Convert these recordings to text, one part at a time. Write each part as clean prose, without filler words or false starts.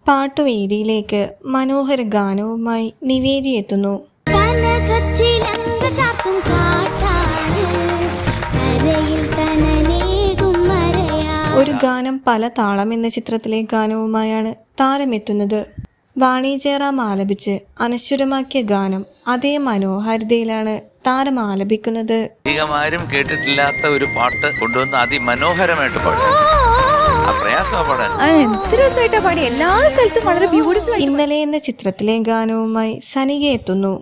പാട്ടുവേദിയിലേക്ക് മനോഹര ഗാനവുമായി നിവേദി എത്തുന്നു. ഒരു ഗാനം പല താളം എന്ന ചിത്രത്തിലെ ഗാനവുമായാണ് താരമെത്തുന്നത്. വാണി ജയറാം ആലപിച്ച് അനശ്വരമാക്കിയ ഗാനം അതേ മനോഹാരിതയിലാണ് താരം ആലപിക്കുന്നത്. അധികമാരും കേട്ടിട്ടില്ലാത്ത ഒരു പാട്ട് കൊണ്ടുവന്ന് അതിമനോഹരമായിട്ട് പാടും. ഇന്നലെ എന്ന ചിത്രത്തിലെ ഗാനവുമായി സനിക എത്തുന്നു.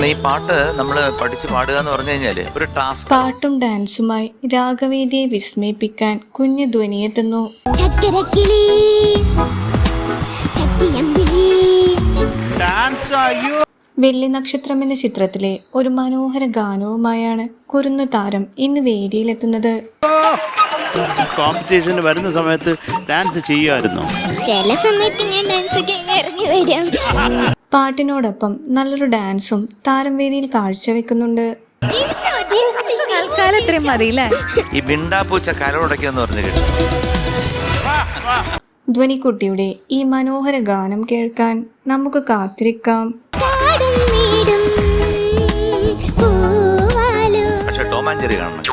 ഈ പാട്ട് നമ്മൾ പഠിച്ചു പാടുക എന്ന് പറഞ്ഞു കഴിഞ്ഞാല് ഒരു ടാസ്ക്. പാട്ടും ഡാൻസുമായി രാഗവേദിയെ വിസ്മയിപ്പിക്കാൻ കുഞ്ഞു ധ്വനിയെത്തുന്നു. വെള്ളി നക്ഷത്രം എന്ന ചിത്രത്തിലെ ഒരു മനോഹര ഗാനവുമായാണ് കുരുന്നു താരം ഇന്ന് വേദിയിലെത്തുന്നത്. കോമ്പറ്റീഷന് വരുന്ന സമയത്ത് ഡാൻസ് ചെയ്യുമായിരുന്നു. ചില സമയത്ത് ഞാൻ ഡാൻസ് ഇറങ്ങി വരും. പാട്ടിനോടൊപ്പം നല്ലൊരു ഡാൻസും താരം വേദിയിൽ കാഴ്ചവെക്കുന്നുണ്ട്. ഈ ബിണ്ടാപ്പൂച്ച കരോടൊക്കെയെന്ന് പറഞ്ഞു കേട്ടു. ധ്വനിക്കുട്ടിയുടെ ഈ മനോഹര ഗാനം കേൾക്കാൻ നമുക്ക് കാത്തിരിക്കാം. പക്ഷെ ടോം ആൻഡ് ജെറി കാണണം.